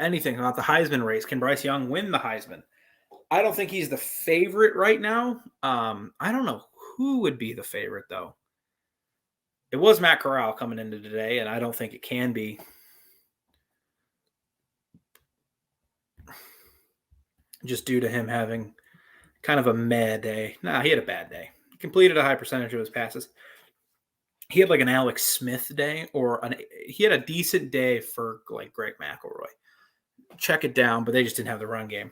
anything about the Heisman race. Can Bryce Young win the Heisman? I don't think he's the favorite right now. I don't know who would be the favorite, though. It was Matt Corral coming into today, and I don't think it can be. Just due to him having kind of a meh day. Nah, he had a bad day. He completed a high percentage of his passes. He had like an Alex Smith day, he had a decent day for like Greg McElroy. Check it down, but they just didn't have the run game.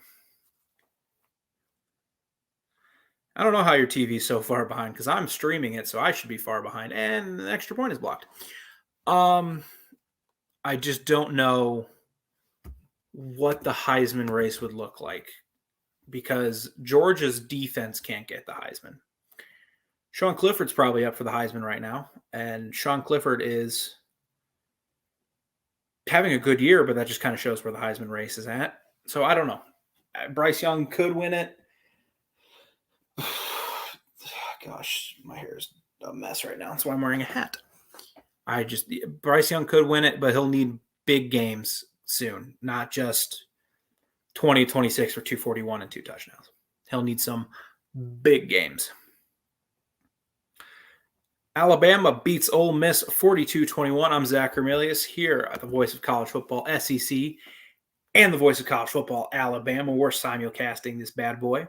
I don't know how your TV is so far behind because I'm streaming it, so I should be far behind, and the extra point is blocked. I just don't know what the Heisman race would look like because Georgia's defense can't get the Heisman. Sean Clifford's probably up for the Heisman right now, and Sean Clifford is having a good year, but that just kind of shows where the Heisman race is at. So I don't know. Bryce Young could win it. Gosh, my hair is a mess right now. That's why I'm wearing a hat. Bryce Young could win it, but he'll need big games soon, not just 20-26 for 241 and 2 touchdowns. He'll need some big games. Alabama beats Ole Miss 42-21. I'm Zach Remelius here at the Voice of College Football SEC and the Voice of College Football Alabama. We're simulcasting this bad boy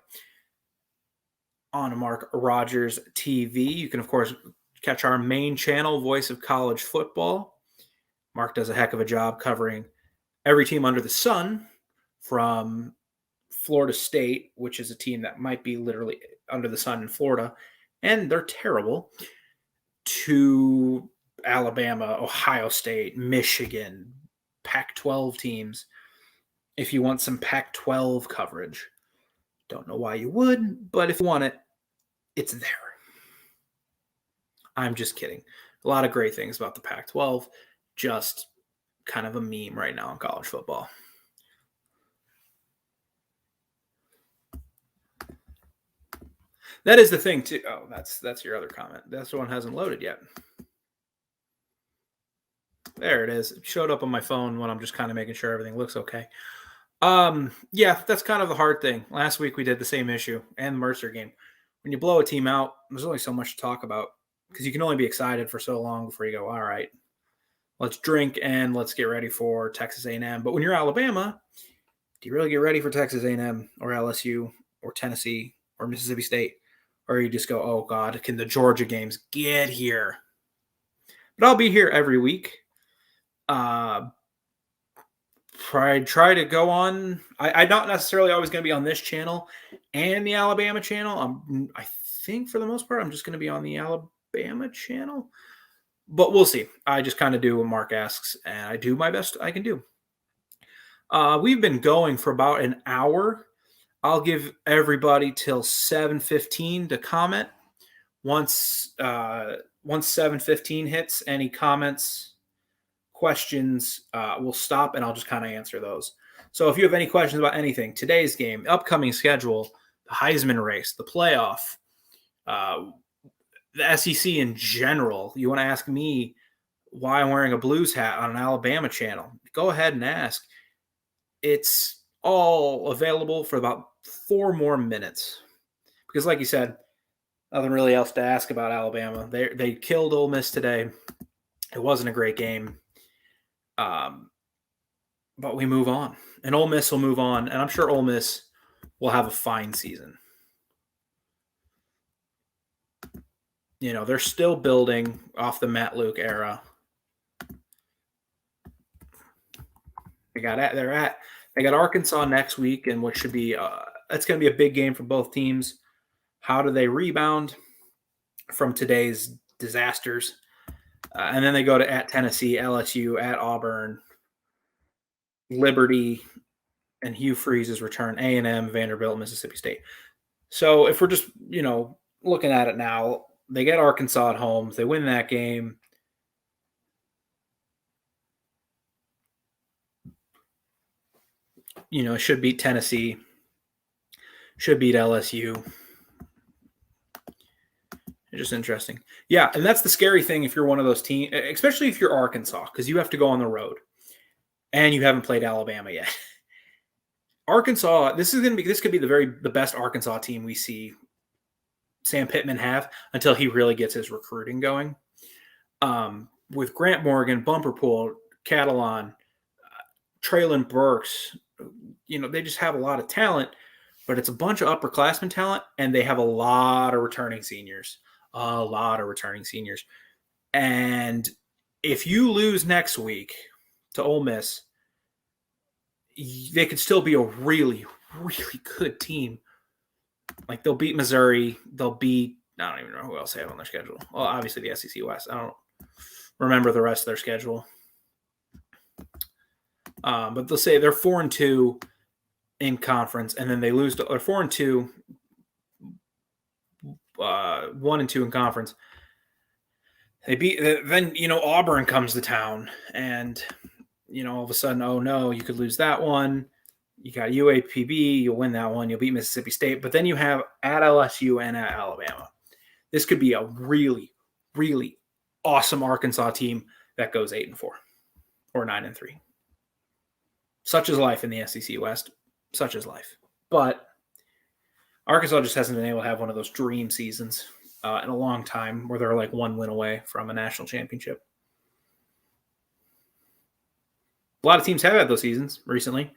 on Mark Rogers TV. You can, of course, catch our main channel, Voice of College Football. Mark does a heck of a job covering every team under the sun, from Florida State, which is a team that might be literally under the sun in Florida, and they're terrible, to Alabama, Ohio State, Michigan, Pac-12 teams. If you want some Pac-12 coverage, don't know why you would, but if you want it, it's there. I'm just kidding. A lot of great things about the Pac-12, just kind of a meme right now in college football. That is the thing, too. Oh, that's your other comment. This one hasn't loaded yet. There it is. It showed up on my phone when I'm just kind of making sure everything looks okay. Yeah, that's kind of the hard thing. Last week we did the same issue and the Mercer game. When you blow a team out, there's only so much to talk about because you can only be excited for so long before you go, all right, let's drink and let's get ready for Texas A&M. But when you're Alabama, do you really get ready for Texas A&M or LSU or Tennessee or Mississippi State? Or you just go, oh, God, can the Georgia games get here? But I'll be here every week. Try to go on. I'm not necessarily always going to be on this channel and the Alabama channel. I think for the most part, I'm just going to be on the Alabama channel. But we'll see. I just kind of do what Mark asks, and I do my best I can do. We've been going for about an hour. I'll give everybody till 7:15 to comment. Once 7:15 hits, any comments, questions, we'll stop and I'll just kind of answer those. So if you have any questions about anything, today's game, upcoming schedule, the Heisman race, the playoff, the SEC in general, you want to ask me why I'm wearing a Blues hat on an Alabama channel, go ahead and ask. It's all available for about 4 more minutes. Because like you said, nothing really else to ask about Alabama. They killed Ole Miss today. It wasn't a great game. But we move on. And Ole Miss will move on. And I'm sure Ole Miss will have a fine season. You know, they're still building off the Matt Luke era. They got Arkansas next week, and what should be that's going to be a big game for both teams. How do they rebound from today's disasters? And then they go at Tennessee, LSU, at Auburn, Liberty, and Hugh Freeze's return, A&M, Vanderbilt, Mississippi State. So if we're just, looking at it now, they get Arkansas at home. If they win that game, should beat Tennessee, should beat LSU. It's just interesting. Yeah, and that's the scary thing if you're one of those teams, especially if you're Arkansas, because you have to go on the road. and you haven't played Alabama yet. Arkansas, this could be the best Arkansas team we see Sam Pittman have until he really gets his recruiting going. With Grant Morgan, Bumper Pool, Catalan, Traylon Burks, they just have a lot of talent, but it's a bunch of upperclassmen talent, and they have a lot of returning seniors. And if you lose next week to Ole Miss, they could still be a really, really good team. Like, they'll beat Missouri. They'll beat, I don't even know who else they have on their schedule. Well, obviously the SEC West. I don't remember the rest of their schedule. But they'll say they're 4-2 in conference, and then they lose to, or 4-2, 1-2 in conference. They beat, then, Auburn comes to town, and, all of a sudden, oh no, you could lose that one. You got UAPB, you'll win that one. You'll beat Mississippi State. But then you have at LSU and at Alabama. This could be a really, really awesome Arkansas team that goes 8-4 or 9-3. Such is life in the SEC West. Such is life. But Arkansas just hasn't been able to have one of those dream seasons in a long time where they're like one win away from a national championship. A lot of teams have had those seasons recently.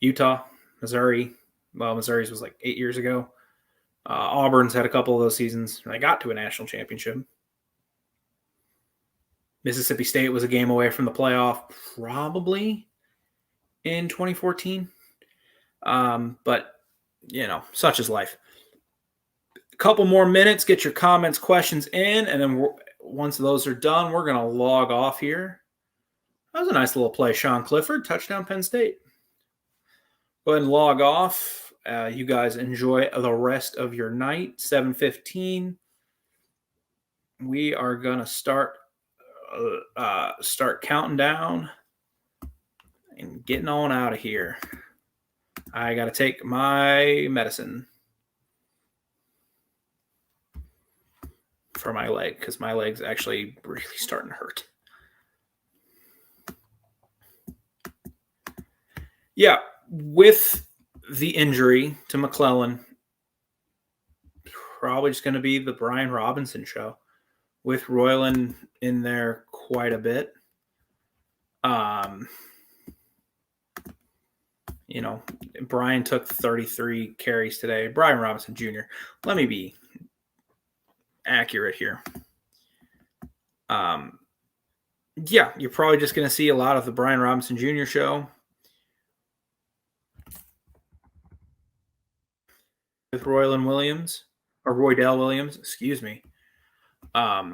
Utah, Missouri. Well, Missouri's was like 8 years ago. Auburn's had a couple of those seasons. They got to a national championship. Mississippi State was a game away from the playoff probably in 2014. But, such is life. A couple more minutes. Get your comments, questions in. And then once those are done, we're going to log off here. That was a nice little play. Sean Clifford, touchdown Penn State. Go ahead and log off. You guys enjoy the rest of your night. 7:15. We are going to start counting down and getting on out of here. I got to take my medicine for my leg because my leg's actually really starting to hurt. Yeah, with the injury to McClellan, probably just going to be the Brian Robinson show with Royland in there quite a bit. Brian took 33 carries today. Brian Robinson Jr. Let me be accurate here. Yeah, you're probably just going to see a lot of the Brian Robinson Jr. show with Roydell Williams, excuse me. I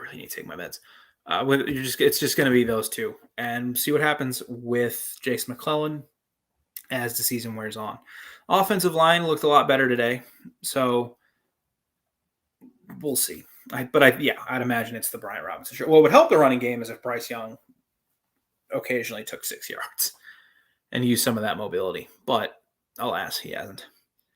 really need to take my meds. It's just going to be those two, and see what happens with Jace McClellan as the season wears on. Offensive line looked a lot better today, so we'll see. I'd imagine it's the Brian Robinson show. What would help the running game is if Bryce Young occasionally took 6 yards and used some of that mobility, but alas, he hasn't.